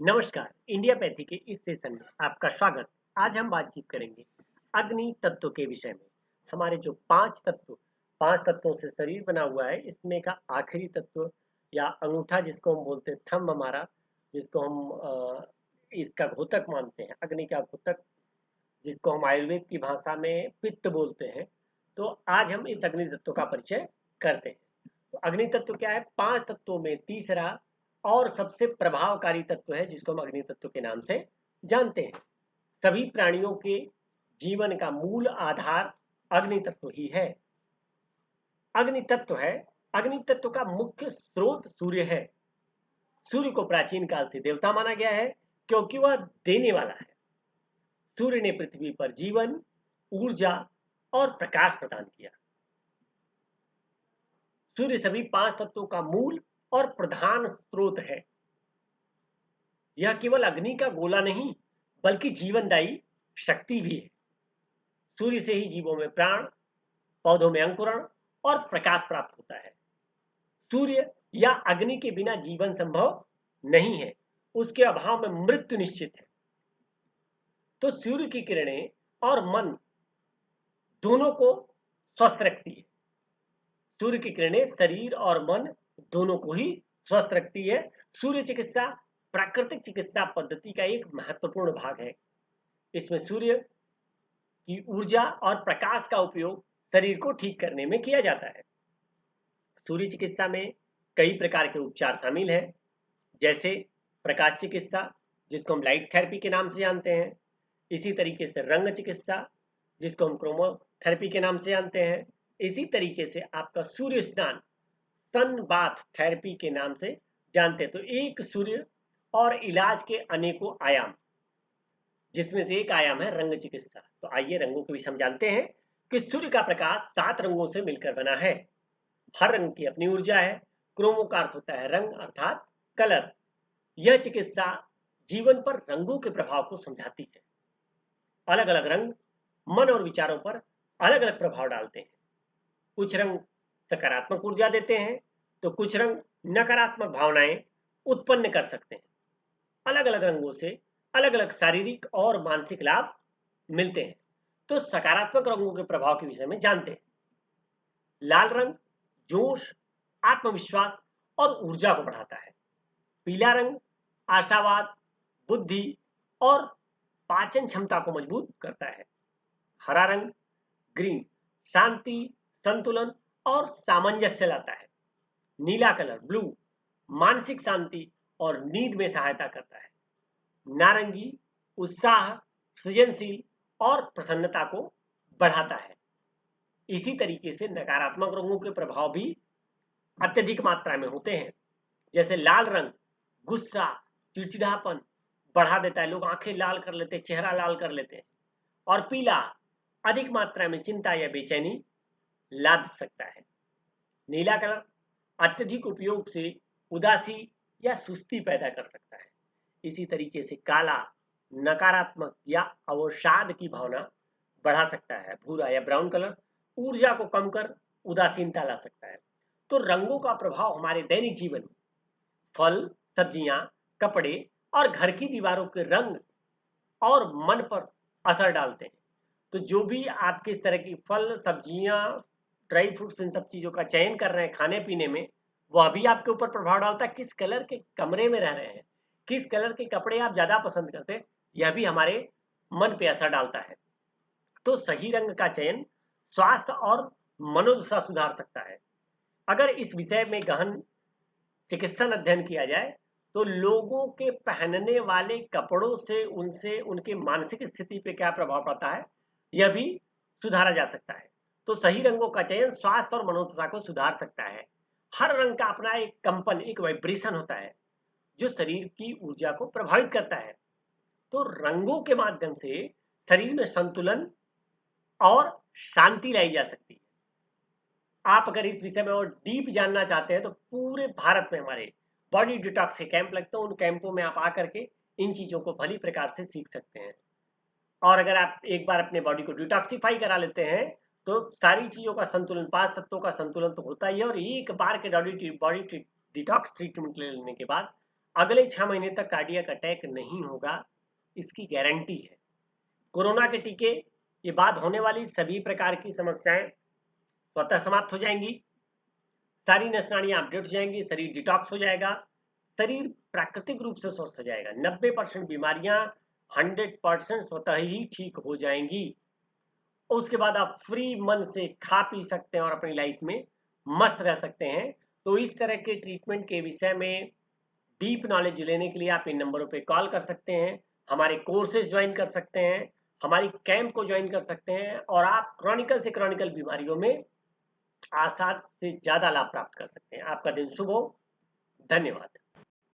नमस्कार। India pathy के इस सेशन में आपका स्वागत। आज हम बातचीत करेंगे अग्नि तत्व के विषय में। हमारे जो पांच तत्वों से शरीर बना हुआ है, इसमें का आखिरी तत्व या अंगूठा जिसको हम बोलते हैं, थंब हमारा, जिसको हम इसका घोतक मानते हैं, अग्नि का घोतक, जिसको हम आयुर्वेद की भाषा में पित्त बोलते हैं। तो आज हम इस अग्नि तत्व का परिचय करते हैं। तो अग्नि तत्व क्या है? पांच तत्वों में तीसरा और सबसे प्रभावकारी तत्व है, जिसको हम अग्नि तत्व के नाम से जानते हैं। सभी प्राणियों के जीवन का मूल आधार अग्नि तत्व ही है। अग्नि तत्व है, अग्नि तत्व का मुख्य स्रोत सूर्य है। सूर्य को प्राचीन काल से देवता माना गया है, क्योंकि वह देने वाला है। सूर्य ने पृथ्वी पर जीवन, ऊर्जा और प्रकाश प्रदान किया। सूर्य सभी पांच तत्वों का मूल और प्रधान स्रोत है। यह केवल अग्नि का गोला नहीं, बल्कि जीवनदायी शक्ति भी है। सूर्य से ही जीवों में प्राण, पौधों में अंकुरण और प्रकाश प्राप्त होता है। सूर्य या अग्नि के बिना जीवन संभव नहीं है। उसके अभाव में मृत्यु निश्चित है। तो सूर्य की किरणें और मन दोनों को स्वस्थ रखती है। सूर्य की किरणें शरीर और मन दोनों को ही स्वस्थ रखती है। सूर्य चिकित्सा प्राकृतिक चिकित्सा पद्धति का एक महत्वपूर्ण भाग है। इसमें सूर्य की ऊर्जा और प्रकाश का उपयोग शरीर को ठीक करने में किया जाता है। सूर्य चिकित्सा में कई प्रकार के उपचार शामिल हैं, जैसे प्रकाश चिकित्सा, जिसको हम लाइट थेरेपी के नाम से जानते हैं। इसी तरीके से रंग चिकित्सा, जिसको हम क्रोमोथेरेपी के नाम से जानते हैं। इसी तरीके से आपका सूर्य स्नान, सन बाथ थेरेपी के नाम से जानते हैं। तो एक सूर्य और इलाज के अनेकों आयाम, जिसमें से एक आयाम है रंग चिकित्सा। तो आइए रंगों के विषय में जानते हैं कि सूर्य का प्रकाश 7 रंगों से मिलकर बना है। हर रंग की अपनी ऊर्जा है। क्रोमो का अर्थ होता है रंग, अर्थात कलर। यह चिकित्सा जीवन पर रंगों के प्रभाव को समझाती है। अलग अलग रंग मन और विचारों पर अलग अलग प्रभाव डालते हैं। कुछ रंग सकारात्मक ऊर्जा देते हैं, तो कुछ रंग नकारात्मक भावनाएं उत्पन्न कर सकते हैं। अलग अलग रंगों से अलग अलग शारीरिक और मानसिक लाभ मिलते हैं। तो सकारात्मक रंगों के प्रभाव के विषय में जानते हैं। लाल रंग जोश, आत्मविश्वास और ऊर्जा को बढ़ाता है। पीला रंग आशावाद, बुद्धि और पाचन क्षमता को मजबूत करता है। हरा रंग ग्रीन शांति, संतुलन और सामंजस्य लाता है। नीला कलर ब्लू मानसिक शांति और नींद में सहायता करता है। नारंगी उत्साह, सृजनशील और प्रसन्नता को बढ़ाता है। इसी तरीके से नकारात्मक रंगों के प्रभाव भी अत्यधिक मात्रा में होते हैं। जैसे लाल रंग गुस्सा, चिड़चिड़ापन बढ़ा देता है। लोग आंखें लाल कर लेते हैं, चेहरा लाल कर लेते हैं। और पीला अधिक मात्रा में चिंता या बेचैनी ला सकता है। नीला कलर अत्यधिक उपयोग से उदासी या सुस्ती पैदा कर सकता है। इसी तरीके से काला नकारात्मक या अवसाद की भावना बढ़ा सकता है। भूरा या ब्राउन कलर ऊर्जा को कम कर उदासीनता ला सकता है। तो रंगों का प्रभाव हमारे दैनिक जीवन में फल, सब्जियां, कपड़े और घर की दीवारों के रंग और मन पर असर डालते हैं। तो जो भी आपके इस तरह की फल, सब्जियां, ड्राई फ्रूट्स, इन सब चीज़ों का चयन कर रहे हैं खाने पीने में, वह भी आपके ऊपर प्रभाव डालता है। किस कलर के कमरे में रह रहे हैं, किस कलर के कपड़े आप ज़्यादा पसंद करते हैं, यह भी हमारे मन पे असर डालता है। तो सही रंग का चयन स्वास्थ्य और मनोदशा सुधार सकता है। अगर इस विषय में गहन चिकित्सन अध्ययन किया जाए, तो लोगों के पहनने वाले कपड़ों से उनसे उनके मानसिक स्थिति पे क्या प्रभाव पड़ता है, यह भी सुधारा जा सकता है। तो सही रंगों का चयन स्वास्थ्य और मनोदशा को सुधार सकता है। हर रंग का अपना एक कंपन, एक वाइब्रेशन होता है, जो शरीर की ऊर्जा को प्रभावित करता है। तो रंगों के माध्यम से शरीर में संतुलन और शांति लाई जा सकती है। आप अगर इस विषय में और डीप जानना चाहते हैं, तो पूरे भारत में हमारे बॉडी डिटॉक्स के कैंप लगते हैं। उन कैंपों में आप आकर के इन चीज़ों को भली प्रकार से सीख सकते हैं। और अगर आप एक बार अपने बॉडी को डिटॉक्सिफाई करा लेते हैं, तो सारी चीज़ों का संतुलन, 5 तत्वों का संतुलन तो होता ही है। और एक बार के बॉडी डिटॉक्स ट्रीटमेंट लेने के बाद अगले 6 महीने तक कार्डियक अटैक नहीं होगा, इसकी गारंटी है। कोरोना के टीके के बाद होने वाली सभी प्रकार की समस्याएं स्वतः समाप्त हो जाएंगी, सारी नस नाड़ियां अपडेट हो जाएंगी, शरीर डिटॉक्स हो जाएगा, शरीर प्राकृतिक रूप से स्वस्थ हो जाएगा। 90% बीमारियां 100% स्वतः ही ठीक हो जाएंगी। उसके बाद आप फ्री मन से खा पी सकते हैं और अपनी लाइफ में मस्त रह सकते हैं। तो इस तरह के ट्रीटमेंट के विषय में डीप नॉलेज लेने के लिए आप इन नंबरों पे कॉल कर सकते हैं, हमारे कोर्सेज ज्वाइन कर सकते हैं, हमारी कैंप को ज्वाइन कर सकते हैं और आप क्रॉनिकल से क्रॉनिकल बीमारियों में आसान से ज़्यादा लाभ प्राप्त कर सकते हैं। आपका दिन शुभ हो। धन्यवाद।